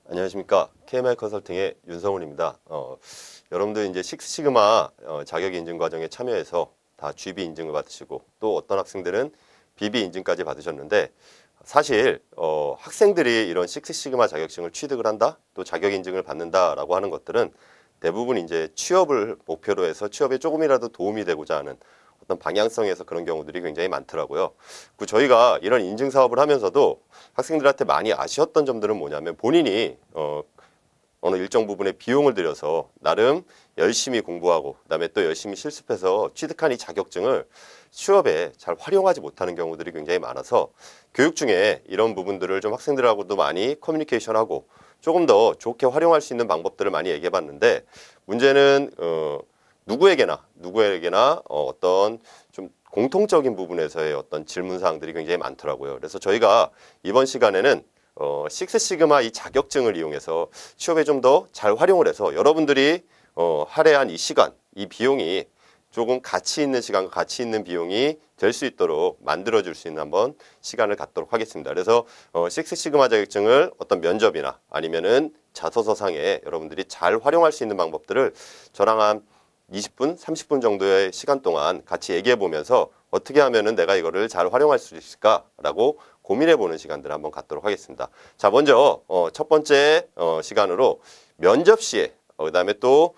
안녕하십니까. KMI 컨설팅의 윤성훈입니다. 여러분들 이제 식스시그마 자격 인증 과정에 참여해서 다 GB 인증을 받으시고 또 어떤 학생들은 BB 인증까지 받으셨는데 사실 학생들이 이런 식스시그마 자격증을 취득을 한다, 또 자격 인증을 받는다라고 하는 것들은 대부분 이제 취업을 목표로 해서 취업에 조금이라도 도움이 되고자 하는 어떤 방향성에서 그런 경우들이 굉장히 많더라고요. 저희가 이런 인증 사업을 하면서도 학생들한테 많이 아쉬웠던 점들은 뭐냐면 본인이 어느 일정 부분의 비용을 들여서 나름 열심히 공부하고 그다음에 또 열심히 실습해서 취득한 이 자격증을 취업에 잘 활용하지 못하는 경우들이 굉장히 많아서 교육 중에 이런 부분들을 좀 학생들하고도 많이 커뮤니케이션하고 조금 더 좋게 활용할 수 있는 방법들을 많이 얘기해 봤는데 문제는 누구에게나 어떤 좀 공통적인 부분에서의 어떤 질문 사항들이 굉장히 많더라고요. 그래서 저희가 이번 시간에는 식스시그마 이 자격증을 이용해서 취업에 좀 더 잘 활용을 해서 여러분들이 할애한 이 시간, 이 비용이 조금 가치 있는 시간과 가치 있는 비용이 될 수 있도록 만들어줄 수 있는 한번 시간을 갖도록 하겠습니다. 그래서 식스시그마 자격증을 어떤 면접이나 아니면은 자소서상에 여러분들이 잘 활용할 수 있는 방법들을 저랑 한 20분, 30분 정도의 시간 동안 같이 얘기해 보면서 어떻게 하면은 내가 이거를 잘 활용할 수 있을까라고 고민해 보는 시간들을 한번 갖도록 하겠습니다. 자, 먼저 첫 번째 시간으로 면접 시에 그다음에 또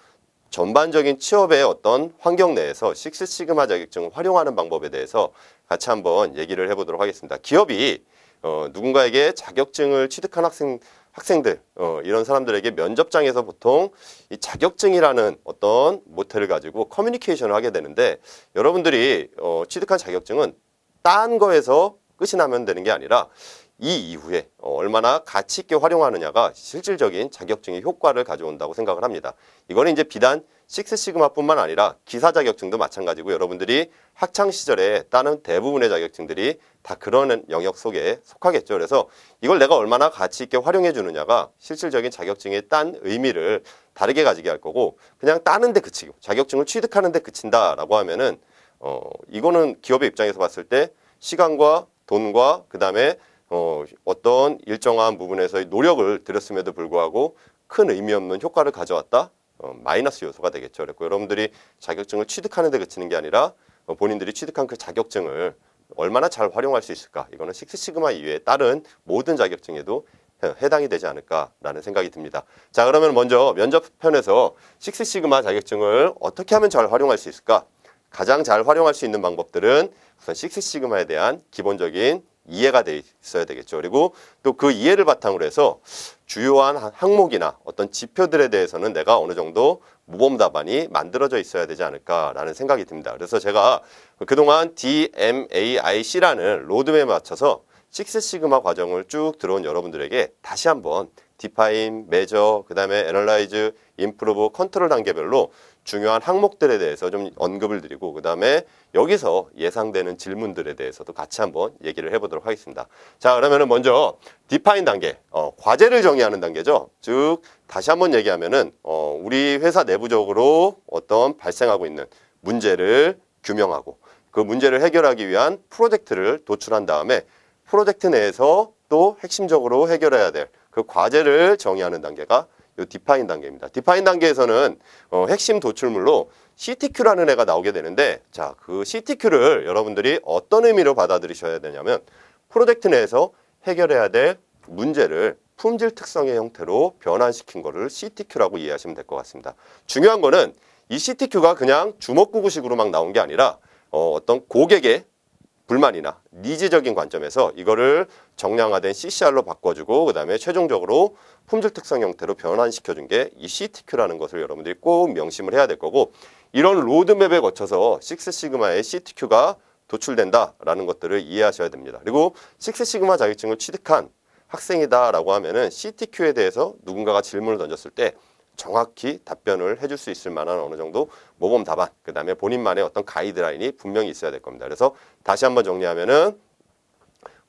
전반적인 취업의 어떤 환경 내에서 식스시그마 자격증을 활용하는 방법에 대해서 같이 한번 얘기를 해보도록 하겠습니다. 기업이 누군가에게 자격증을 취득한 학생들 이런 사람들에게 면접장에서 보통 이 자격증이라는 어떤 모태를 가지고 커뮤니케이션을 하게 되는데 여러분들이 취득한 자격증은 딴 거에서 끝이 나면 되는 게 아니라 이 이후에 얼마나 가치 있게 활용하느냐가 실질적인 자격증의 효과를 가져온다고 생각을 합니다. 이거는 이제 비단 식스시그마뿐만 아니라 기사 자격증도 마찬가지고 여러분들이 학창 시절에 따는 대부분의 자격증들이 다 그런 영역 속에 속하겠죠. 그래서 이걸 내가 얼마나 가치 있게 활용해 주느냐가 실질적인 자격증의 딴 의미를 다르게 가지게 할 거고 그냥 따는 데 그치고 자격증을 취득하는 데 그친다라고 하면은 이거는 기업의 입장에서 봤을 때 시간과 돈과 그다음에 어떤 일정한 부분에서의 노력을 들였음에도 불구하고 큰 의미 없는 효과를 가져왔다? 마이너스 요소가 되겠죠. 그래서 여러분들이 자격증을 취득하는 데 그치는 게 아니라 본인들이 취득한 그 자격증을 얼마나 잘 활용할 수 있을까? 이거는 식스시그마 이외에 다른 모든 자격증에도 해당이 되지 않을까라는 생각이 듭니다. 자, 그러면 먼저 면접편에서 식스시그마 자격증을 어떻게 하면 잘 활용할 수 있을까? 가장 잘 활용할 수 있는 방법들은 우선 식스시그마에 대한 기본적인 이해가 돼 있어야 되겠죠. 그리고 또 그 이해를 바탕으로 해서 주요한 항목이나 어떤 지표들에 대해서는 내가 어느 정도 모범 답안이 만들어져 있어야 되지 않을까라는 생각이 듭니다. 그래서 제가 그동안 DMAIC라는 로드맵에 맞춰서 식스시그마 과정을 쭉 들어온 여러분들에게 다시 한번 디파인, 메저, 그 다음에 애널라이즈, 임프루브, 컨트롤 단계별로 중요한 항목들에 대해서 좀 언급을 드리고 그 다음에 여기서 예상되는 질문들에 대해서도 같이 한번 얘기를 해보도록 하겠습니다. 자, 그러면은 먼저 디파인 단계, 과제를 정의하는 단계죠. 즉 다시 한번 얘기하면은 우리 회사 내부적으로 어떤 발생하고 있는 문제를 규명하고 그 문제를 해결하기 위한 프로젝트를 도출한 다음에 프로젝트 내에서 또 핵심적으로 해결해야 될 그 과제를 정의하는 단계가 이 디파인 단계입니다. 디파인 단계에서는 핵심 도출물로 CTQ라는 애가 나오게 되는데 자, 그 CTQ를 여러분들이 어떤 의미로 받아들이셔야 되냐면 프로젝트 내에서 해결해야 될 문제를 품질 특성의 형태로 변환시킨 거를 CTQ라고 이해하시면 될 것 같습니다. 중요한 거는 이 CTQ가 그냥 주먹구구식으로 막 나온 게 아니라 어떤 고객의 불만이나 니즈적인 관점에서 이거를 정량화된 CCR로 바꿔주고 그 다음에 최종적으로 품질 특성 형태로 변환시켜준 게 이 CTQ라는 것을 여러분들이 꼭 명심을 해야 될 거고 이런 로드맵에 거쳐서 식스시그마의 CTQ가 도출된다라는 것들을 이해하셔야 됩니다. 그리고 식스시그마 자격증을 취득한 학생이다라고 하면은 CTQ에 대해서 누군가가 질문을 던졌을 때 정확히 답변을 해줄 수 있을 만한 어느 정도 모범 답안, 그 다음에 본인만의 어떤 가이드라인이 분명히 있어야 될 겁니다. 그래서 다시 한번 정리하면은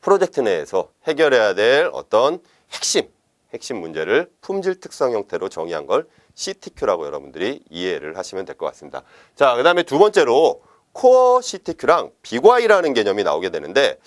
프로젝트 내에서 해결해야 될 어떤 핵심 문제를 품질 특성 형태로 정의한 걸 CTQ라고 여러분들이 이해를 하시면 될 것 같습니다. 자, 그 다음에 두 번째로 코어 CTQ랑 비과이라는 개념이 나오게 되는데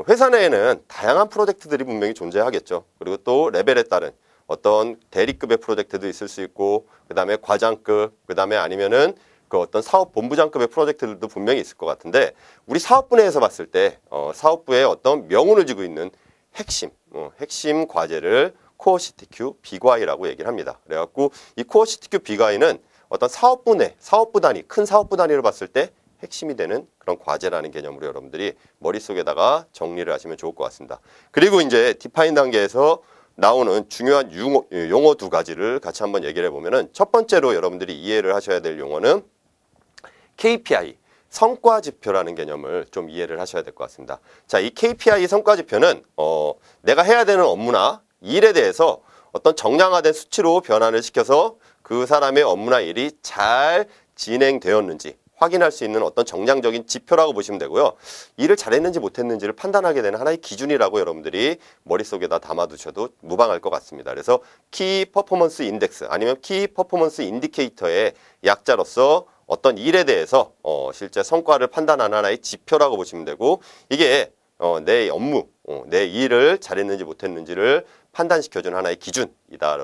회사 내에는 다양한 프로젝트들이 분명히 존재하겠죠. 그리고 또 레벨에 따른 어떤 대리급의 프로젝트도 있을 수 있고, 그 다음에 과장급, 그 다음에 아니면은 그 어떤 사업 본부장급의 프로젝트들도 분명히 있을 것 같은데, 우리 사업부 내에서 봤을 때 사업부의 어떤 명운을 쥐고 있는 핵심 과제를 코어 CTQ 비과이라고 얘기를 합니다. 그래갖고 이 코어 CTQ 비과이는 어떤 사업부 내, 사업부 단위, 큰 사업부 단위로 봤을 때 핵심이 되는 그런 과제라는 개념으로 여러분들이 머릿속에다가 정리를 하시면 좋을 것 같습니다. 그리고 이제 디파인 단계에서 나오는 중요한 용어 두 가지를 같이 한번 얘기를 해보면은, 첫 번째로 여러분들이 이해를 하셔야 될 용어는 KPI, 성과지표라는 개념을 좀 이해를 하셔야 될 것 같습니다. 자, 이 KPI 성과지표는 내가 해야 되는 업무나 일에 대해서 어떤 정량화된 수치로 변환을 시켜서 그 사람의 업무나 일이 잘 진행되었는지 확인할 수 있는 어떤 정량적인 지표라고 보시면 되고요. 일을 잘했는지 못했는지를 판단하게 되는 하나의 기준이라고 여러분들이 머릿속에다 담아두셔도 무방할 것 같습니다. 그래서 키 퍼포먼스 인덱스 아니면 키 퍼포먼스 인디케이터의 약자로서 어떤 일에 대해서 실제 성과를 판단하는 하나의 지표라고 보시면 되고, 이게 내 업무, 내 일을 잘했는지 못했는지를 판단시켜주는 하나의 기준이다.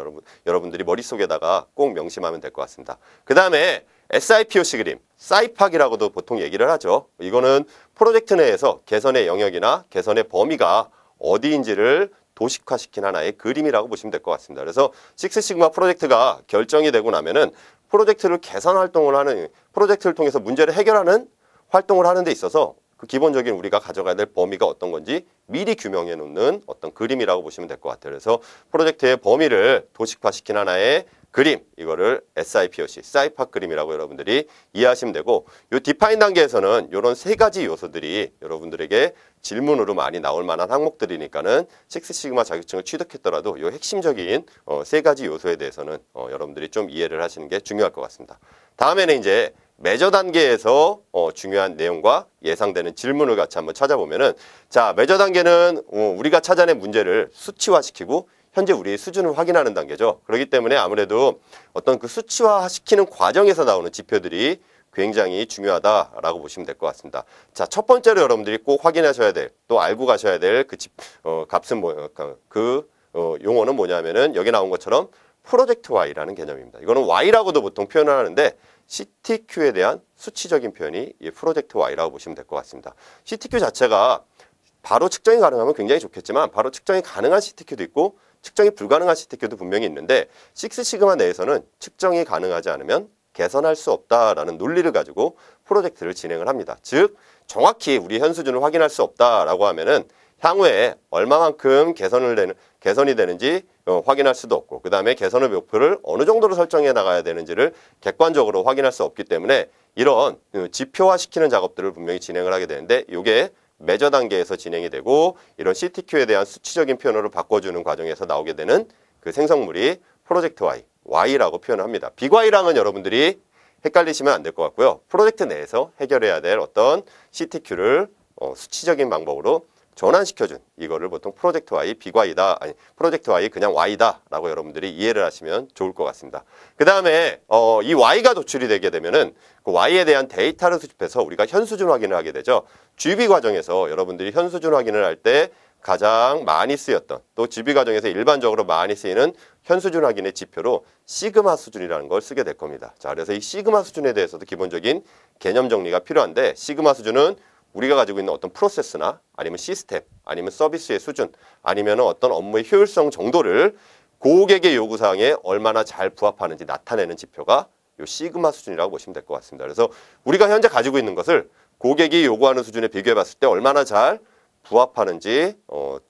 여러분들이 머릿속에다가 꼭 명심하면 될 것 같습니다. 그 다음에 SIPOC 그림, 사이팍이라고도 보통 얘기를 하죠. 이거는 프로젝트 내에서 개선의 영역이나 개선의 범위가 어디인지를 도식화시킨 하나의 그림이라고 보시면 될 것 같습니다. 그래서 식스시그마 프로젝트가 결정이 되고 나면은 프로젝트를 개선 활동을 하는, 프로젝트를 통해서 문제를 해결하는 활동을 하는 데 있어서 그 기본적인 우리가 가져가야 될 범위가 어떤 건지 미리 규명해 놓는 어떤 그림이라고 보시면 될 것 같아요. 그래서 프로젝트의 범위를 도식화시킨 하나의 그림, 이거를 SIPOC, 사이팍 그림이라고 여러분들이 이해하시면 되고, 이 디파인 단계에서는 이런 세 가지 요소들이 여러분들에게 질문으로 많이 나올 만한 항목들이니까는 식스시그마 자격증을 취득했더라도 이 핵심적인 세 가지 요소에 대해서는 여러분들이 좀 이해를 하시는 게 중요할 것 같습니다. 다음에는 이제 매저 단계에서 중요한 내용과 예상되는 질문을 같이 한번 찾아보면은, 자, 매저 단계는 우리가 찾아낸 문제를 수치화시키고 현재 우리의 수준을 확인하는 단계죠. 그렇기 때문에 아무래도 어떤 그 수치화시키는 과정에서 나오는 지표들이 굉장히 중요하다라고 보시면 될 것 같습니다. 자, 첫 번째로 여러분들이 꼭 확인하셔야 될, 또 알고 가셔야 될 그 값은 용어는 뭐냐면은 여기 나온 것처럼 프로젝트 Y라는 개념입니다. 이거는 Y라고도 보통 표현을 하는데 CTQ에 대한 수치적인 표현이 이 프로젝트 Y라고 보시면 될 것 같습니다. CTQ 자체가 바로 측정이 가능하면 굉장히 좋겠지만 바로 측정이 가능한 CTQ도 있고 측정이 불가능한 CTQ도 분명히 있는데, 식스시그마 내에서는 측정이 가능하지 않으면 개선할 수 없다라는 논리를 가지고 프로젝트를 진행을 합니다. 즉 정확히 우리 현 수준을 확인할 수 없다라고 하면은 향후에 얼마만큼 개선이 되는지 확인할 수도 없고, 그 다음에 개선의 목표를 어느 정도로 설정해 나가야 되는지를 객관적으로 확인할 수 없기 때문에 이런 지표화시키는 작업들을 분명히 진행을 하게 되는데, 이게 매저 단계에서 진행이 되고 이런 CTQ에 대한 수치적인 표현으로 바꿔주는 과정에서 나오게 되는 그 생성물이 프로젝트 Y, Y라고 표현을 합니다. 비과이랑은 여러분들이 헷갈리시면 안 될 것 같고요. 프로젝트 내에서 해결해야 될 어떤 CTQ를 수치적인 방법으로 전환시켜준, 이거를 보통 프로젝트 Y 비과이다, 아니 프로젝트 Y 그냥 Y다 라고 여러분들이 이해를 하시면 좋을 것 같습니다. 그 다음에 이 Y가 도출이 되게 되면은 그 Y에 대한 데이터를 수집해서 우리가 현 수준 확인을 하게 되죠. GB 과정에서 여러분들이 현 수준 확인을 할 때 가장 많이 쓰였던, 또 GB 과정에서 일반적으로 많이 쓰이는 현 수준 확인의 지표로 시그마 수준이라는 걸 쓰게 될 겁니다. 자, 그래서 이 시그마 수준에 대해서도 기본적인 개념 정리가 필요한데, 시그마 수준은 우리가 가지고 있는 어떤 프로세스나 아니면 시스템 아니면 서비스의 수준 아니면 어떤 업무의 효율성 정도를 고객의 요구사항에 얼마나 잘 부합하는지 나타내는 지표가 이 시그마 수준이라고 보시면 될 것 같습니다. 그래서 우리가 현재 가지고 있는 것을 고객이 요구하는 수준에 비교해 봤을 때 얼마나 잘 부합하는지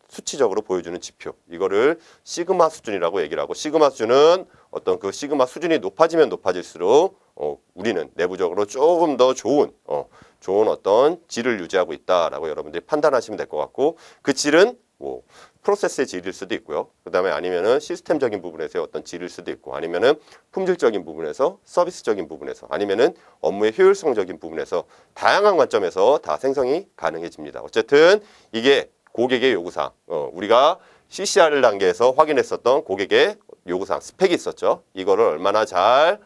수치적으로 보여주는 지표, 이거를 시그마 수준이라고 얘기를 하고, 시그마 수준은 어떤 그 시그마 수준이 높아지면 높아질수록 우리는 내부적으로 조금 더 좋은 어떤 질을 유지하고 있다라고 여러분들이 판단하시면 될 것 같고, 그 질은 뭐 프로세스의 질일 수도 있고요. 그 다음에 아니면은 시스템적인 부분에서의 어떤 질일 수도 있고, 아니면은 품질적인 부분에서, 서비스적인 부분에서, 아니면은 업무의 효율성적인 부분에서 다양한 관점에서 다 생성이 가능해집니다. 어쨌든 이게 고객의 요구사항, 우리가 CCR 단계에서 확인했었던 고객의 요구사항 스펙이 있었죠. 이거를 얼마나 잘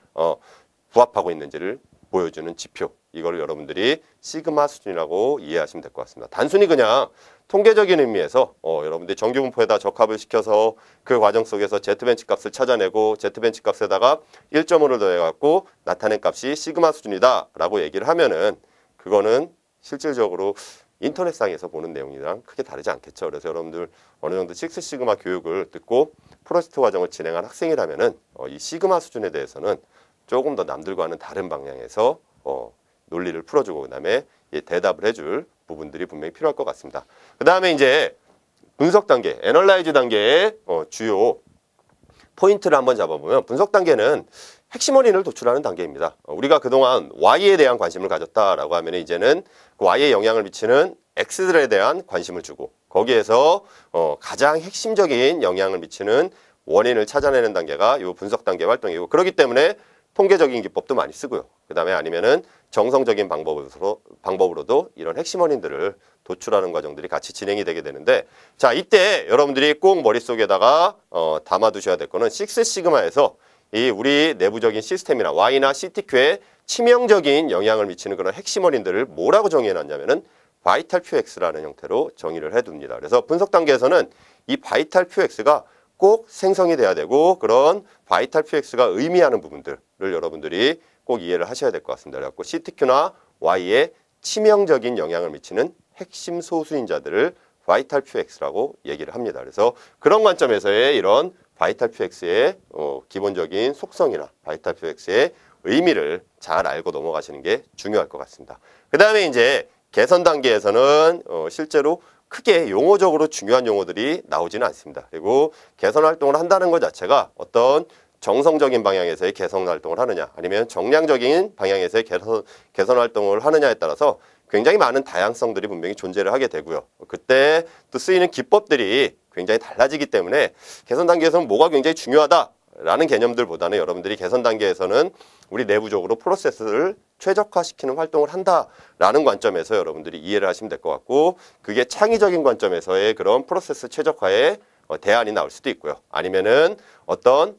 부합하고 있는지를 보여주는 지표, 이거를 여러분들이 시그마 수준이라고 이해하시면 될 것 같습니다. 단순히 그냥 통계적인 의미에서 여러분들이 정규분포에다 적합을 시켜서 그 과정 속에서 Z벤치 값을 찾아내고 Z벤치 값에다가 1.5를 더해갖고 나타낸 값이 시그마 수준이다 라고 얘기를 하면은 그거는 실질적으로 인터넷상에서 보는 내용이랑 크게 다르지 않겠죠. 그래서 여러분들 어느 정도 식스 시그마 교육을 듣고 프로젝트 과정을 진행한 학생이라면은 이 시그마 수준에 대해서는 조금 더 남들과는 다른 방향에서 논리를 풀어주고 그다음에 대답을 해줄 부분들이 분명히 필요할 것 같습니다. 그 다음에 이제 분석 단계, 애널라이즈 단계의 주요 포인트를 한번 잡아보면 분석 단계는 핵심 원인을 도출하는 단계입니다. 우리가 그동안 Y에 대한 관심을 가졌다라고 하면 이제는 그 Y에 영향을 미치는 X들에 대한 관심을 주고 거기에서 가장 핵심적인 영향을 미치는 원인을 찾아내는 단계가 이 분석 단계 활동이고 그렇기 때문에 통계적인 기법도 많이 쓰고요. 그 다음에 아니면은 정성적인 방법으로도 이런 핵심 원인들을 도출하는 과정들이 같이 진행이 되게 되는데 자 이때 여러분들이 꼭 머릿속에다가 담아두셔야 될 거는 식스 시그마에서 이 우리 내부적인 시스템이나 Y나 CTQ에 치명적인 영향을 미치는 그런 핵심 원인들을 뭐라고 정의해놨냐면은 바이탈 QX라는 형태로 정의를 해둡니다. 그래서 분석 단계에서는 이 바이탈 QX가 꼭 생성이 돼야 되고 그런 바이탈 QX가 의미하는 부분들을 여러분들이 꼭 이해를 하셔야 될 것 같습니다. 그래서 CTQ나 Y에 치명적인 영향을 미치는 핵심 소수인자들을 바이탈 QX라고 얘기를 합니다. 그래서 그런 관점에서의 이런 바이탈 QX의 기본적인 속성이나 바이탈 QX의 의미를 잘 알고 넘어가시는 게 중요할 것 같습니다. 그 다음에 이제 개선 단계에서는 실제로 크게 용어적으로 중요한 용어들이 나오지는 않습니다. 그리고 개선 활동을 한다는 것 자체가 어떤 정성적인 방향에서의 개선 활동을 하느냐 아니면 정량적인 방향에서의 개선 활동을 하느냐에 따라서 굉장히 많은 다양성들이 분명히 존재를 하게 되고요. 그때 또 쓰이는 기법들이 굉장히 달라지기 때문에 개선 단계에서는 뭐가 굉장히 중요하다라는 개념들보다는 여러분들이 개선 단계에서는 우리 내부적으로 프로세스를 최적화시키는 활동을 한다라는 관점에서 여러분들이 이해를 하시면 될 것 같고 그게 창의적인 관점에서의 그런 프로세스 최적화의 대안이 나올 수도 있고요. 아니면은 어떤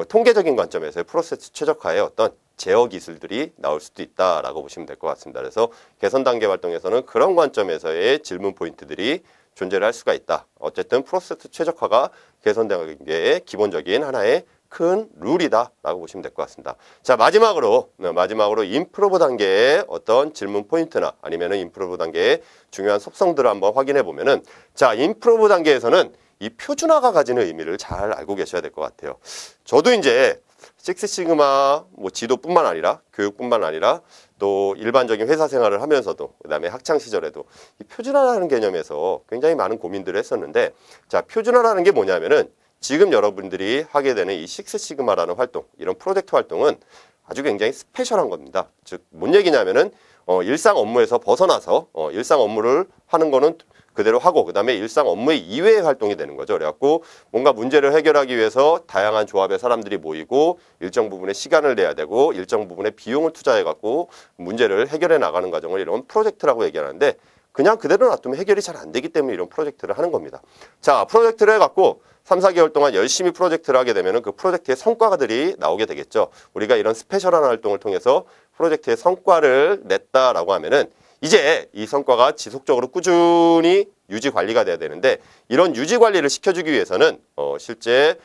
통계적인 관점에서의 프로세스 최적화의 어떤 제어 기술들이 나올 수도 있다라고 보시면 될 것 같습니다. 그래서 개선 단계 활동에서는 그런 관점에서의 질문 포인트들이 존재를 할 수가 있다. 어쨌든 프로세스 최적화가 개선 단계의 기본적인 하나의 큰 룰이다라고 보시면 될 것 같습니다. 자 마지막으로 임프로브 단계의 어떤 질문 포인트나 아니면은 임프로브 단계의 중요한 속성들을 한번 확인해 보면은 자 임프로브 단계에서는 이 표준화가 가지는 의미를 잘 알고 계셔야 될 것 같아요. 저도 이제 식스 시그마 지도뿐만 아니라 교육뿐만 아니라 또 일반적인 회사 생활을 하면서도 그다음에 학창 시절에도 이 표준화라는 개념에서 굉장히 많은 고민들을 했었는데 자 표준화라는 게 뭐냐면은 지금 여러분들이 하게 되는 이 식스 시그마라는 활동 이런 프로젝트 활동은 아주 굉장히 스페셜한 겁니다. 즉 뭔 얘기냐면은 일상 업무에서 벗어나서 일상 업무를 하는 거는 그대로 하고 그다음에 일상 업무의 이외의 활동이 되는 거죠. 그래갖고 뭔가 문제를 해결하기 위해서 다양한 조합의 사람들이 모이고 일정 부분의 시간을 내야 되고 일정 부분의 비용을 투자해갖고 문제를 해결해 나가는 과정을 이런 프로젝트라고 얘기하는데 그냥 그대로 놔두면 해결이 잘 안 되기 때문에 이런 프로젝트를 하는 겁니다. 자, 프로젝트를 해갖고 3, 4개월 동안 열심히 프로젝트를 하게 되면 그 프로젝트의 성과들이 나오게 되겠죠. 우리가 이런 스페셜한 활동을 통해서 프로젝트의 성과를 냈다라고 하면은 이제 이 성과가 지속적으로 꾸준히 유지 관리가 돼야 되는데 이런 유지 관리를 시켜주기 위해서는 실제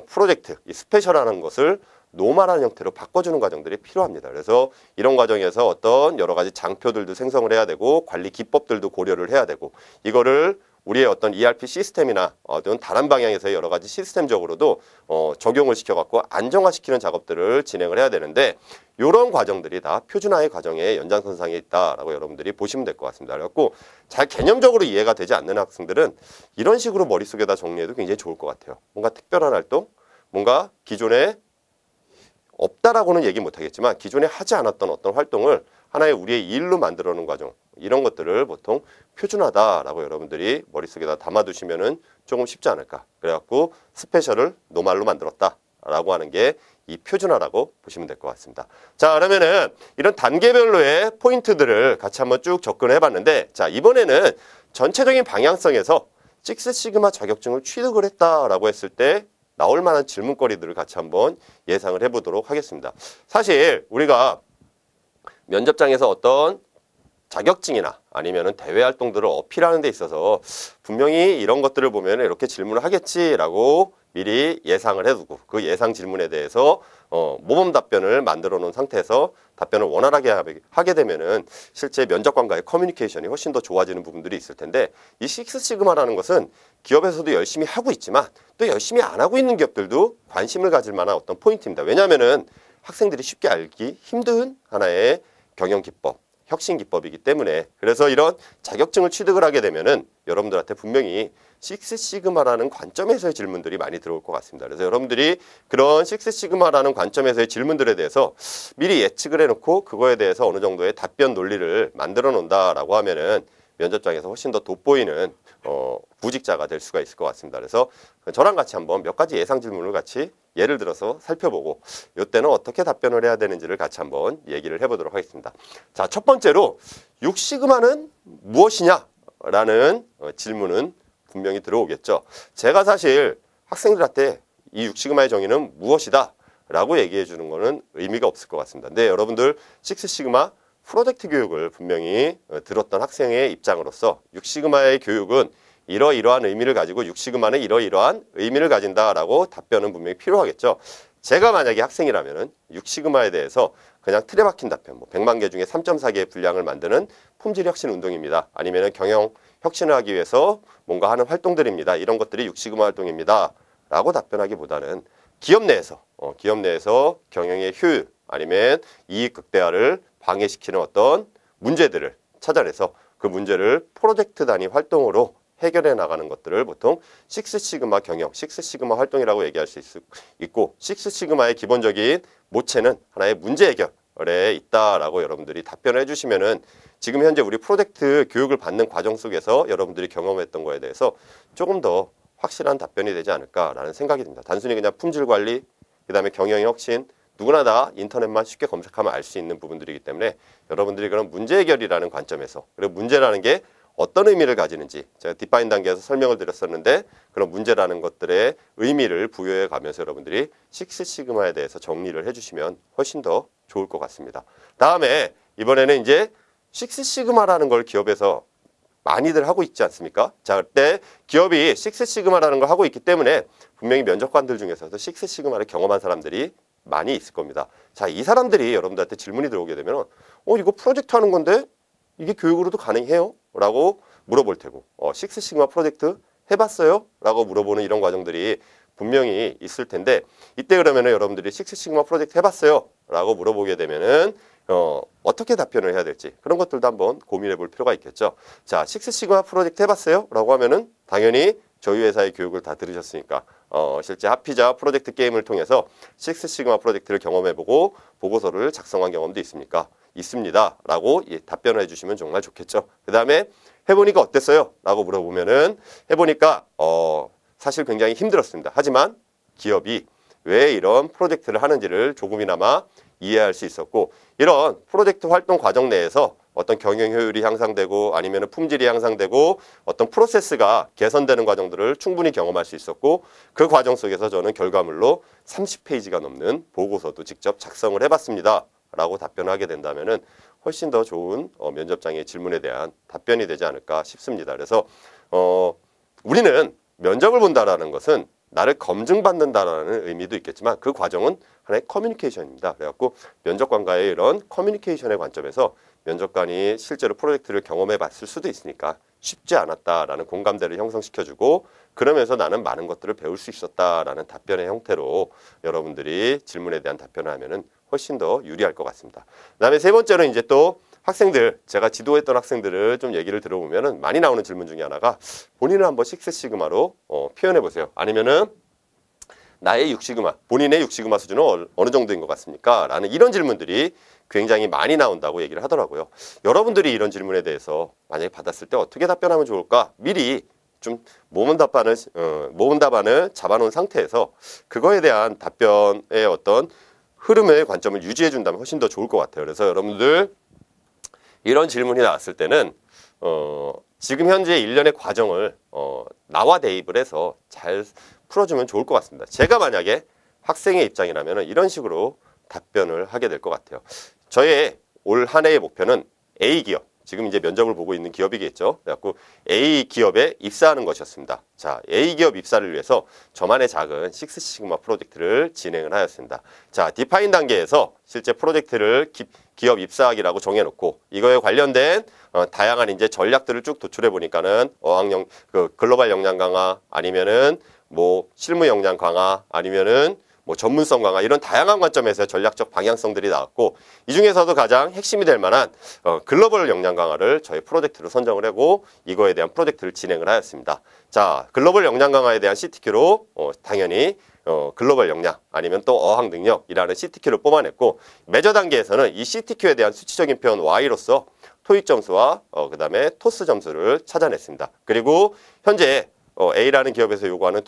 프로젝트, 이 스페셜한 것을 노멀한 형태로 바꿔주는 과정들이 필요합니다. 그래서 이런 과정에서 어떤 여러 가지 장표들도 생성을 해야 되고 관리 기법들도 고려를 해야 되고 이거를 우리의 어떤 ERP 시스템이나 어떤 다른 방향에서의 여러 가지 시스템적으로도 적용을 시켜갖고 안정화시키는 작업들을 진행을 해야 되는데 이런 과정들이 다 표준화의 과정의 연장선상에 있다라고 여러분들이 보시면 될 것 같습니다. 그래갖고 잘 개념적으로 이해가 되지 않는 학생들은 이런 식으로 머릿속에다 정리해도 굉장히 좋을 것 같아요. 뭔가 특별한 활동, 뭔가 기존에 없다라고는 얘기 못하겠지만 기존에 하지 않았던 어떤 활동을 하나의 우리의 일로 만들어놓은 과정 이런 것들을 보통 표준화다라고 여러분들이 머릿속에다 담아두시면은 조금 쉽지 않을까. 그래갖고 스페셜을 노말로 만들었다라고 하는 게 이 표준화라고 보시면 될 것 같습니다. 자 그러면은 이런 단계별로의 포인트들을 같이 한번 쭉 접근해 봤는데 자 이번에는 전체적인 방향성에서 식스 시그마 자격증을 취득을 했다라고 했을 때 나올 만한 질문거리들을 같이 한번 예상을 해보도록 하겠습니다. 사실 우리가 면접장에서 어떤 자격증이나 아니면은 대외 활동들을 어필하는 데 있어서 분명히 이런 것들을 보면 이렇게 질문을 하겠지라고 미리 예상을 해두고 그 예상 질문에 대해서 모범 답변을 만들어 놓은 상태에서 답변을 원활하게 하게 되면은 실제 면접관과의 커뮤니케이션이 훨씬 더 좋아지는 부분들이 있을 텐데, 이 식스시그마라는 것은 기업에서도 열심히 하고 있지만 또 열심히 안 하고 있는 기업들도 관심을 가질 만한 어떤 포인트입니다. 왜냐하면은 학생들이 쉽게 알기 힘든 하나의 경영 기법, 혁신 기법이기 때문에. 그래서 이런 자격증을 취득을 하게 되면은 여러분들한테 분명히 식스시그마라는 관점에서의 질문들이 많이 들어올 것 같습니다. 그래서 여러분들이 그런 식스시그마라는 관점에서의 질문들에 대해서 미리 예측을 해놓고 그거에 대해서 어느 정도의 답변 논리를 만들어 놓는다라고 하면은 면접장에서 훨씬 더 돋보이는 구직자가 될 수가 있을 것 같습니다. 그래서 저랑 같이 한번 몇 가지 예상 질문을 같이 예를 들어서 살펴보고 이때는 어떻게 답변을 해야 되는지를 같이 한번 얘기를 해보도록 하겠습니다. 자, 첫 번째로 6시그마는 무엇이냐라는 질문은 분명히 들어오겠죠. 제가 사실 학생들한테 이 6시그마의 정의는 무엇이다 라고 얘기해 주는 거는 의미가 없을 것 같습니다. 근데 여러분들 6시그마 프로젝트 교육을 분명히 들었던 학생의 입장으로서 6시그마의 교육은 이러이러한 의미를 가지고 6시그마는 이러이러한 의미를 가진다라고 답변은 분명히 필요하겠죠. 제가 만약에 학생이라면은 6시그마에 대해서 그냥 틀에 박힌 답변, 100만 개 중에 3.4개의 분량을 만드는 품질 혁신 운동입니다. 아니면은 경영 혁신을 하기 위해서 뭔가 하는 활동들입니다. 이런 것들이 6시그마 활동입니다. 라고 답변하기보다는 기업 내에서 경영의 효율 아니면 이익 극대화를 방해시키는 어떤 문제들을 찾아내서 그 문제를 프로젝트 단위 활동으로 해결해 나가는 것들을 보통 식스시그마 경영, 식스시그마 활동이라고 얘기할 수 있고, 식스시그마의 기본적인 모체는 하나의 문제 해결에 있다라고 여러분들이 답변을 해주시면은 지금 현재 우리 프로젝트 교육을 받는 과정 속에서 여러분들이 경험했던 거에 대해서 조금 더 확실한 답변이 되지 않을까라는 생각이 듭니다. 단순히 그냥 품질 관리, 그 다음에 경영 혁신, 누구나 다 인터넷만 쉽게 검색하면 알 수 있는 부분들이기 때문에 여러분들이 그런 문제 해결이라는 관점에서, 그리고 문제라는 게 어떤 의미를 가지는지 제가 디파인 단계에서 설명을 드렸었는데, 그런 문제라는 것들의 의미를 부여해 가면서 여러분들이 식스시그마에 대해서 정리를 해주시면 훨씬 더 좋을 것 같습니다. 다음에 이번에는 이제 식스시그마라는 걸 기업에서 많이들 하고 있지 않습니까? 자, 그때 기업이 식스시그마라는 걸 하고 있기 때문에 분명히 면접관들 중에서도 식스시그마를 경험한 사람들이 많이 있을 겁니다. 자, 이 사람들이 여러분들한테 질문이 들어오게 되면 이거 프로젝트 하는 건데 이게 교육으로도 가능해요? 라고 물어볼 테고, 식스시그마 프로젝트 해봤어요? 라고 물어보는 이런 과정들이 분명히 있을 텐데, 이때 그러면은 여러분들이 식스시그마 프로젝트 해봤어요? 라고 물어보게 되면은 어떻게 답변을 해야 될지 그런 것들도 한번 고민해 볼 필요가 있겠죠. 자, 식스시그마 프로젝트 해봤어요? 라고 하면은 당연히 저희 회사의 교육을 다 들으셨으니까 실제 하피자 프로젝트 게임을 통해서 식스시그마 프로젝트를 경험해보고 보고서를 작성한 경험도 있습니까? 있습니다. 라고 답변을 해주시면 정말 좋겠죠. 그 다음에 해보니까 어땠어요? 라고 물어보면은 해보니까 사실 굉장히 힘들었습니다. 하지만 기업이 왜 이런 프로젝트를 하는지를 조금이나마 이해할 수 있었고, 이런 프로젝트 활동 과정 내에서 어떤 경영 효율이 향상되고 아니면 품질이 향상되고 어떤 프로세스가 개선되는 과정들을 충분히 경험할 수 있었고, 그 과정 속에서 저는 결과물로 30페이지가 넘는 보고서도 직접 작성을 해봤습니다. 라고 답변하게 된다면은 훨씬 더 좋은 면접장의 질문에 대한 답변이 되지 않을까 싶습니다. 그래서 우리는 면접을 본다라는 것은 나를 검증받는다라는 의미도 있겠지만 그 과정은 하나의 커뮤니케이션입니다. 그래갖고 면접관과의 이런 커뮤니케이션의 관점에서 면접관이 실제로 프로젝트를 경험해 봤을 수도 있으니까 쉽지 않았다라는 공감대를 형성시켜주고, 그러면서 나는 많은 것들을 배울 수 있었다라는 답변의 형태로 여러분들이 질문에 대한 답변을 하면은 훨씬 더 유리할 것 같습니다. 그다음에 세 번째는 이제 또 학생들, 제가 지도했던 학생들을 좀 얘기를 들어보면은 많이 나오는 질문 중에 하나가 본인을 한번 식스시그마로 표현해 보세요. 아니면은 나의 6시그마, 본인의 6시그마 수준은 어느 정도인 것 같습니까? 라는 이런 질문들이 굉장히 많이 나온다고 얘기를 하더라고요. 여러분들이 이런 질문에 대해서 만약에 받았을 때 어떻게 답변하면 좋을까? 미리 좀 모범 답안을 잡아놓은 상태에서 그거에 대한 답변의 어떤 흐름의 관점을 유지해 준다면 훨씬 더 좋을 것 같아요. 그래서 여러분들 이런 질문이 나왔을 때는 지금 현재 일련의 과정을 나와 대입을 해서 잘 풀어주면 좋을 것 같습니다. 제가 만약에 학생의 입장이라면 이런 식으로 답변을 하게 될 것 같아요. 저의 올 한 해의 목표는 A 기업, 지금 이제 면접을 보고 있는 기업이겠죠. 그래갖고 A 기업에 입사하는 것이었습니다. 자, A 기업 입사를 위해서 저만의 작은 식스시그마 프로젝트를 진행을 하였습니다. 자, 디파인 단계에서 실제 프로젝트를 기업 입사하기라고 정해놓고 이거에 관련된 다양한 이제 전략들을 쭉 도출해 보니까는 글로벌 역량 강화 아니면은 뭐 실무 역량 강화 아니면은 뭐 전문성 강화 이런 다양한 관점에서 전략적 방향성들이 나왔고 이 중에서도 가장 핵심이 될 만한 글로벌 역량 강화를 저희 프로젝트로 선정을 하고 이거에 대한 프로젝트를 진행을 하였습니다. 자, 글로벌 역량 강화에 대한 CTQ로 당연히 글로벌 역량 아니면 또 어학 능력이라는 CTQ를 뽑아냈고 메저 단계에서는 이 CTQ에 대한 수치적인 표현 Y로서 토익 점수와 그 다음에 토스 점수를 찾아냈습니다. 그리고 현재 A라는 기업에서 요구하는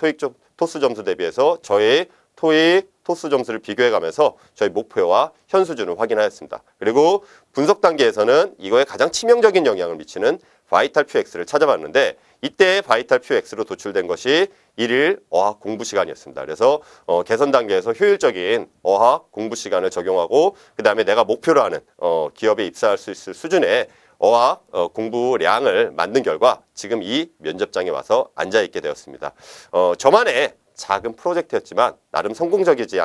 토스 점수 대비해서 저의 토익, 토스 점수를 비교해가면서 저희 목표와 현 수준을 확인하였습니다. 그리고 분석 단계에서는 이거에 가장 치명적인 영향을 미치는 바이탈 퓨엑스를 찾아봤는데 이때 바이탈 퓨엑스로 도출된 것이 1일 어학 공부 시간이었습니다. 그래서 개선 단계에서 효율적인 어학 공부 시간을 적용하고 그 다음에 내가 목표로 하는 기업에 입사할 수 있을 수준의 어학 공부량을 만든 결과 지금 이 면접장에 와서 앉아있게 되었습니다. 저만의 작은 프로젝트였지만 나름 성공적이지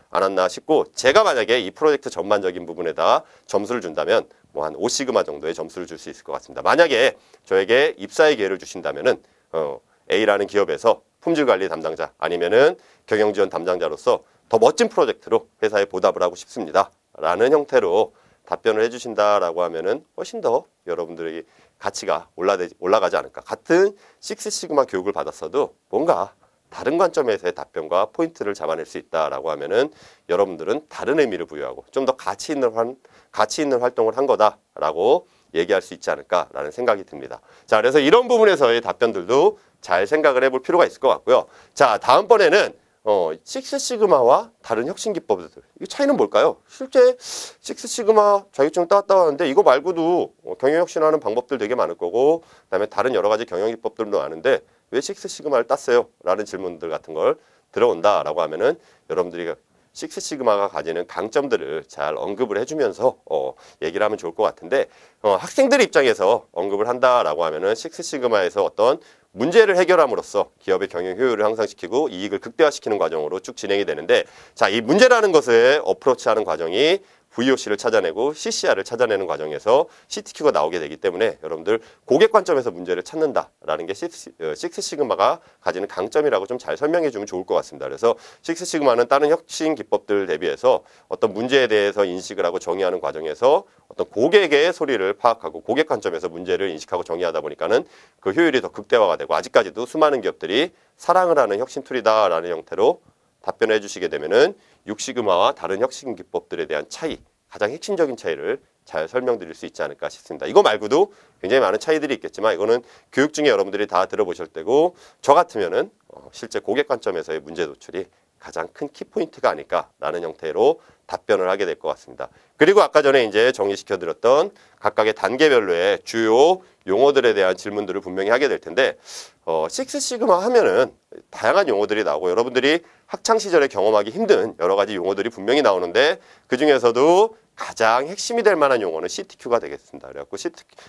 않았나 싶고 제가 만약에 이 프로젝트 전반적인 부분에다 점수를 준다면 뭐 한 5시그마 정도의 점수를 줄 수 있을 것 같습니다. 만약에 저에게 입사의 기회를 주신다면은 A라는 기업에서 품질관리 담당자 아니면은 경영지원 담당자로서 더 멋진 프로젝트로 회사에 보답을 하고 싶습니다. 라는 형태로 답변을 해주신다라고 하면은 훨씬 더 여러분들의 가치가 올라가지 않을까. 같은 식스시그마 교육을 받았어도 뭔가 다른 관점에서의 답변과 포인트를 잡아낼 수 있다라고 하면은 여러분들은 다른 의미를 부여하고 좀 더 가치 있는 활동을 한 거다라고 얘기할 수 있지 않을까라는 생각이 듭니다. 자, 그래서 이런 부분에서의 답변들도 잘 생각을 해볼 필요가 있을 것 같고요. 자, 다음번에는 식스시그마와 다른 혁신 기법들 이 차이는 뭘까요? 실제 식스시그마 자격증 따왔다 하는데 이거 말고도 경영혁신하는 방법들 되게 많을 거고 그다음에 다른 여러 가지 경영 기법들도 많은데 왜 식스시그마를 땄어요? 라는 질문들 같은 걸 들어온다라고 하면은 여러분들이 식스시그마가 가지는 강점들을 잘 언급을 해주면서 얘기를 하면 좋을 것 같은데 학생들 입장에서 언급을 한다라고 하면은 식스시그마에서 어떤 문제를 해결함으로써 기업의 경영 효율을 향상시키고 이익을 극대화시키는 과정으로 쭉 진행이 되는데 자, 이 문제라는 것을 어프로치하는 과정이 VOC를 찾아내고 CCR을 찾아내는 과정에서 CTQ가 나오게 되기 때문에 여러분들 고객 관점에서 문제를 찾는다라는 게 식스시그마가 가지는 강점이라고 좀 잘 설명해 주면 좋을 것 같습니다. 그래서 식스시그마는 다른 혁신 기법들 대비해서 어떤 문제에 대해서 인식을 하고 정의하는 과정에서 어떤 고객의 소리를 파악하고 고객 관점에서 문제를 인식하고 정의하다 보니까는 그 효율이 더 극대화가 되고 아직까지도 수많은 기업들이 사랑을 하는 혁신 툴이다라는 형태로 답변을 해주시게 되면은 6시그마와 다른 혁신 기법들에 대한 차이, 가장 핵심적인 차이를 잘 설명드릴 수 있지 않을까 싶습니다. 이거 말고도 굉장히 많은 차이들이 있겠지만 이거는 교육 중에 여러분들이 다 들어보실 때고 저 같으면은 실제 고객 관점에서의 문제 도출이 가장 큰 키포인트가 아닐까라는 형태로 답변을 하게 될 것 같습니다. 그리고 아까 전에 이제 정리시켜드렸던 각각의 단계별로의 주요 용어들에 대한 질문들을 분명히 하게 될 텐데 식스시그마 하면은 다양한 용어들이 나오고 여러분들이 학창시절에 경험하기 힘든 여러 가지 용어들이 분명히 나오는데 그 중에서도 가장 핵심이 될 만한 용어는 CTQ가 되겠습니다. 그래갖고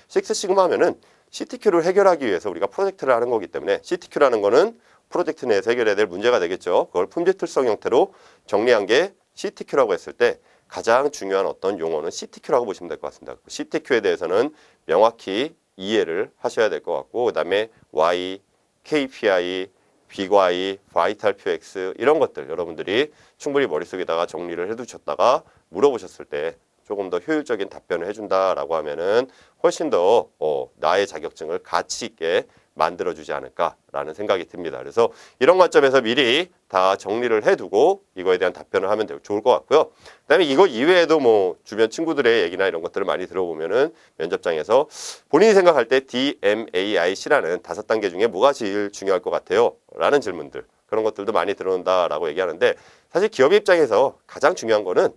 식스시그마 하면은 CTQ를 해결하기 위해서 우리가 프로젝트를 하는 거기 때문에 CTQ라는 거는 프로젝트 내에서 해결해야 될 문제가 되겠죠. 그걸 품질 특성 형태로 정리한 게 CTQ라고 했을 때 가장 중요한 어떤 용어는 CTQ라고 보시면 될 것 같습니다. CTQ에 대해서는 명확히 이해를 하셔야 될 것 같고 그다음에 Y, KPI, BY, 바이탈 퓨엑스 이런 것들 여러분들이 충분히 머릿속에다가 정리를 해두셨다가 물어보셨을 때 조금 더 효율적인 답변을 해준다라고 하면은 훨씬 더 나의 자격증을 가치 있게 만들어주지 않을까라는 생각이 듭니다. 그래서 이런 관점에서 미리 다 정리를 해두고 이거에 대한 답변을 하면 좋을 것 같고요. 그다음에 이거 이외에도 뭐 주변 친구들의 얘기나 이런 것들을 많이 들어보면은 면접장에서 본인이 생각할 때 DMAIC라는 5단계 중에 뭐가 제일 중요할 것 같아요? 라는 질문들 그런 것들도 많이 들어온다라고 얘기하는데 사실 기업 입장에서 가장 중요한 거는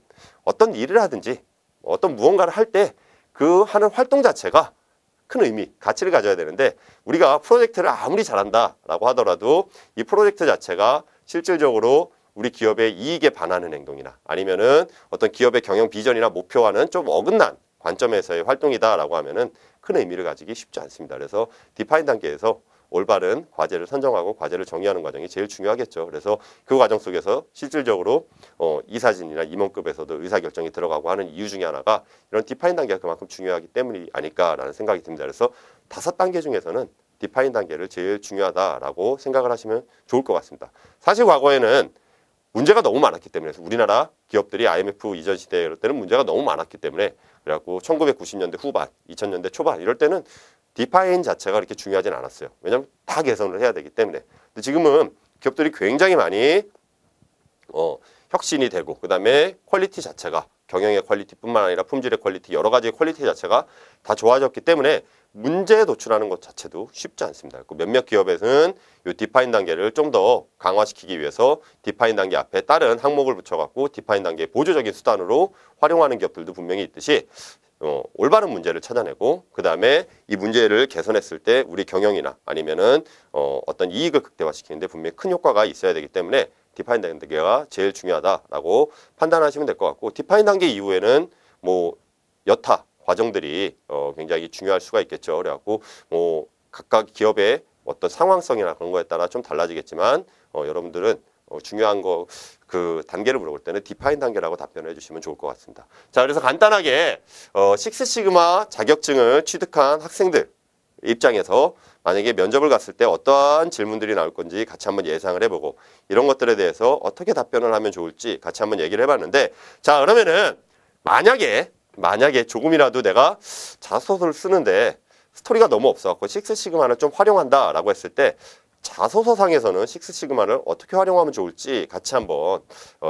어떤 일을 하든지 어떤 무언가를 할 때 그 하는 활동 자체가 큰 의미, 가치를 가져야 되는데 우리가 프로젝트를 아무리 잘한다라고 하더라도 이 프로젝트 자체가 실질적으로 우리 기업의 이익에 반하는 행동이나 아니면은 어떤 기업의 경영 비전이나 목표와는 좀 어긋난 관점에서의 활동이다라고 하면은 큰 의미를 가지기 쉽지 않습니다. 그래서 디파인 단계에서 올바른 과제를 선정하고 과제를 정의하는 과정이 제일 중요하겠죠. 그래서 그 과정 속에서 실질적으로 이사진이나 임원급에서도 의사결정이 들어가고 하는 이유 중에 하나가 이런 디파인 단계가 그만큼 중요하기 때문이 아닐까라는 생각이 듭니다. 그래서 5단계 중에서는 디파인 단계를 제일 중요하다라고 생각을 하시면 좋을 것 같습니다. 사실 과거에는 문제가 너무 많았기 때문에 우리나라 기업들이 IMF 이전 시대 이럴 때는 문제가 너무 많았기 때문에 그래갖고 1990년대 후반, 2000년대 초반 이럴 때는 디파인 자체가 그렇게 중요하진 않았어요. 왜냐하면 다 개선을 해야 되기 때문에. 근데 지금은 기업들이 굉장히 많이 혁신이 되고 그다음에 퀄리티 자체가 경영의 퀄리티뿐만 아니라 품질의 퀄리티 여러 가지의 퀄리티 자체가 다 좋아졌기 때문에 문제에 노출하는 것 자체도 쉽지 않습니다. 몇몇 기업에서는 이 디파인 단계를 좀 더 강화시키기 위해서 디파인 단계 앞에 다른 항목을 붙여갖고 디파인 단계의 보조적인 수단으로 활용하는 기업들도 분명히 있듯이 올바른 문제를 찾아내고 그 다음에 이 문제를 개선했을 때 우리 경영이나 아니면은 어떤 이익을 극대화시키는데 분명히 큰 효과가 있어야 되기 때문에 디파인 단계가 제일 중요하다라고 판단하시면 될 것 같고 디파인 단계 이후에는 뭐 여타 과정들이 굉장히 중요할 수가 있겠죠. 그래갖고 뭐 각각 기업의 어떤 상황성이나 그런 거에 따라 좀 달라지겠지만 여러분들은 중요한 거 그 단계를 물어볼 때는 디파인 단계라고 답변을 해주시면 좋을 것 같습니다. 자, 그래서 간단하게 식스시그마 자격증을 취득한 학생들 입장에서 만약에 면접을 갔을 때 어떠한 질문들이 나올 건지 같이 한번 예상을 해보고 이런 것들에 대해서 어떻게 답변을 하면 좋을지 같이 한번 얘기를 해봤는데 자, 그러면은 만약에 조금이라도 내가 자소서를 쓰는데 스토리가 너무 없어갖고 식스시그마를 좀 활용한다라고 했을 때 자소서상에서는 식스시그마를 어떻게 활용하면 좋을지 같이 한번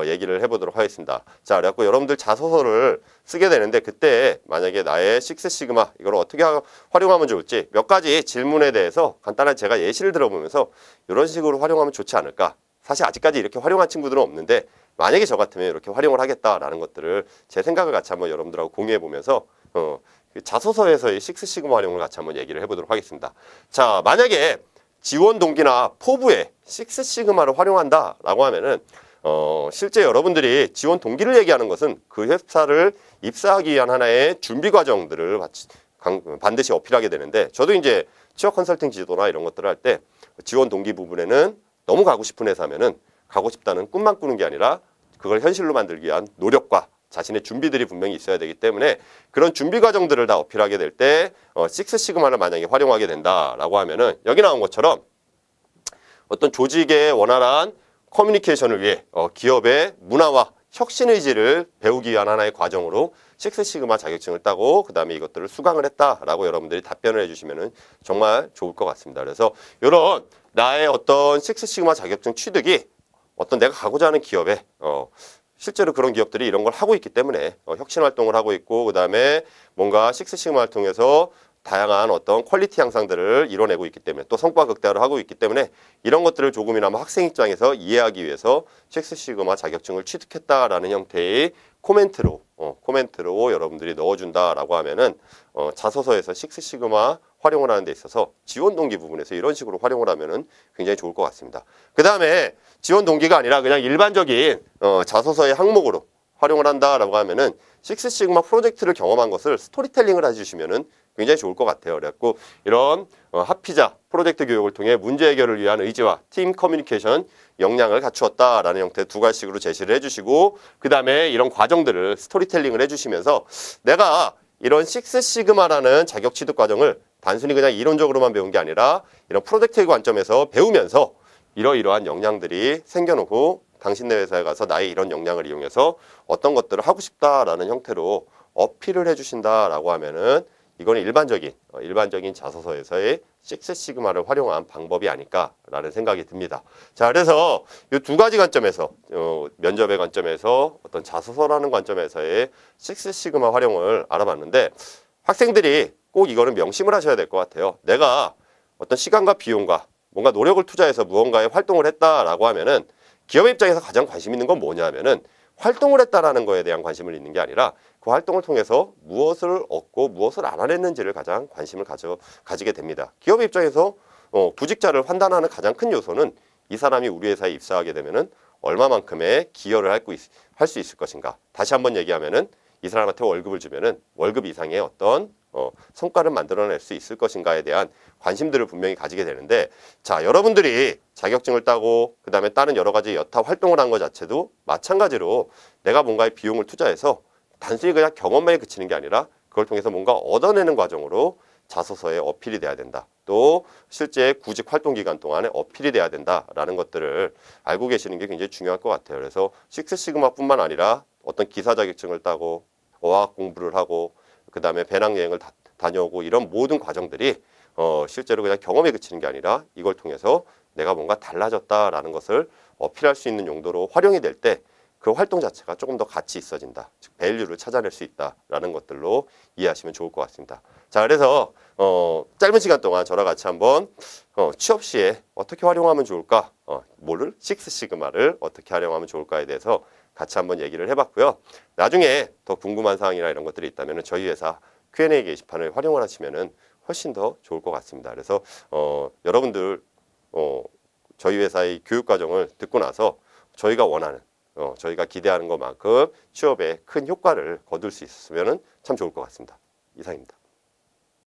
얘기를 해보도록 하겠습니다. 자, 그래갖고 여러분들 자소서를 쓰게 되는데 그때 만약에 나의 식스시그마 이걸 어떻게 활용하면 좋을지 몇 가지 질문에 대해서 간단한 제가 예시를 들어보면서 이런 식으로 활용하면 좋지 않을까. 사실 아직까지 이렇게 활용한 친구들은 없는데 만약에 저 같으면 이렇게 활용을 하겠다라는 것들을 제 생각을 같이 한번 여러분들하고 공유해 보면서 자소서에서의 식스시그마 활용을 같이 한번 얘기를 해보도록 하겠습니다. 자, 만약에 지원 동기나 포부에 식스시그마를 활용한다라고 하면은 실제 여러분들이 지원 동기를 얘기하는 것은 그 회사를 입사하기 위한 하나의 준비 과정들을 반드시 어필하게 되는데 저도 이제 취업 컨설팅 지도나 이런 것들을 할 때 지원 동기 부분에는 너무 가고 싶은 회사면은 가고 싶다는 꿈만 꾸는 게 아니라 그걸 현실로 만들기 위한 노력과 자신의 준비들이 분명히 있어야 되기 때문에 그런 준비 과정들을 다 어필하게 될 때 식스시그마를 만약에 활용하게 된다라고 하면은 여기 나온 것처럼 어떤 조직의 원활한 커뮤니케이션을 위해 기업의 문화와 혁신 의지를 배우기 위한 하나의 과정으로 식스시그마 자격증을 따고 그 다음에 이것들을 수강을 했다라고 여러분들이 답변을 해주시면은 정말 좋을 것 같습니다. 그래서 이런 나의 어떤 식스시그마 자격증 취득이 어떤 내가 가고자 하는 기업에 실제로 그런 기업들이 이런 걸 하고 있기 때문에 혁신 활동을 하고 있고 그 다음에 뭔가 식스시그마를 통해서 다양한 어떤 퀄리티 향상들을 이뤄내고 있기 때문에 또 성과 극대화를 하고 있기 때문에 이런 것들을 조금이나마 학생 입장에서 이해하기 위해서 식스시그마 자격증을 취득했다라는 형태의 코멘트로 여러분들이 넣어준다라고 하면은 자소서에서 식스시그마 활용을 하는 데 있어서 지원 동기 부분에서 이런 식으로 활용을 하면은 굉장히 좋을 것 같습니다. 그 다음에 지원 동기가 아니라 그냥 일반적인 자소서의 항목으로 활용을 한다라고 하면은 식스시그마 프로젝트를 경험한 것을 스토리텔링을 해주시면은 굉장히 좋을 것 같아요. 그래갖고 이런 하피자 프로젝트 교육을 통해 문제 해결을 위한 의지와 팀 커뮤니케이션 역량을 갖추었다라는 형태 두 가지식으로 제시를 해주시고 그 다음에 이런 과정들을 스토리텔링을 해주시면서 내가 이런 식스시그마라는 자격 취득 과정을 단순히 그냥 이론적으로만 배운 게 아니라 이런 프로젝트의 관점에서 배우면서 이러이러한 역량들이 생겨나고 당신네 회사에 가서 나의 이런 역량을 이용해서 어떤 것들을 하고 싶다라는 형태로 어필을 해주신다라고 하면은 이거는 일반적인 자소서에서의 식스시그마를 활용한 방법이 아닐까라는 생각이 듭니다. 자, 그래서 이 두 가지 관점에서 면접의 관점에서 어떤 자소서라는 관점에서의 식스시그마 활용을 알아봤는데 학생들이 꼭 이거는 명심을 하셔야 될 것 같아요. 내가 어떤 시간과 비용과 뭔가 노력을 투자해서 무언가에 활동을 했다라고 하면은 기업 입장에서 가장 관심 있는 건 뭐냐면은 활동을 했다라는 거에 대한 관심을 있는 게 아니라 그 활동을 통해서 무엇을 얻고 무엇을 알아냈는지를 가장 관심을 가지게 됩니다. 기업 입장에서 구직자를 판단하는 가장 큰 요소는 이 사람이 우리 회사에 입사하게 되면은 얼마만큼의 기여를 할 수 있을 것인가. 다시 한번 얘기하면은 이 이 사람한테 월급을 주면은 월급 이상의 어떤 성과를 만들어낼 수 있을 것인가에 대한 관심들을 분명히 가지게 되는데, 자, 여러분들이 자격증을 따고 그 다음에 다른 여러 가지 여타 활동을 한 것 자체도 마찬가지로 내가 뭔가의 비용을 투자해서 단순히 그냥 경험만에 그치는 게 아니라 그걸 통해서 뭔가 얻어내는 과정으로 자소서에 어필이 돼야 된다. 또 실제 구직 활동 기간 동안에 어필이 돼야 된다라는 것들을 알고 계시는 게 굉장히 중요할 것 같아요. 그래서 식스시그마뿐만 아니라 어떤 기사 자격증을 따고 어학 공부를 하고 그 다음에 배낭여행을 다녀오고 이런 모든 과정들이 실제로 그냥 경험에 그치는 게 아니라 이걸 통해서 내가 뭔가 달라졌다라는 것을 어필할 수 있는 용도로 활용이 될 때 그 활동 자체가 조금 더 가치 있어진다. 즉 밸류를 찾아낼 수 있다라는 것들로 이해하시면 좋을 것 같습니다. 자, 그래서 짧은 시간 동안 저랑 같이 한번 취업 시에 어떻게 활용하면 좋을까? 뭐를? 식스시그마를 어떻게 활용하면 좋을까에 대해서 같이 한번 얘기를 해봤고요. 나중에 더 궁금한 사항이나 이런 것들이 있다면 저희 회사 Q&A 게시판을 활용을 하시면은 훨씬 더 좋을 것 같습니다. 그래서 여러분들 저희 회사의 교육 과정을 듣고 나서 저희가 원하는 저희가 기대하는 것만큼 취업에 큰 효과를 거둘 수 있으면 참 좋을 것 같습니다. 이상입니다.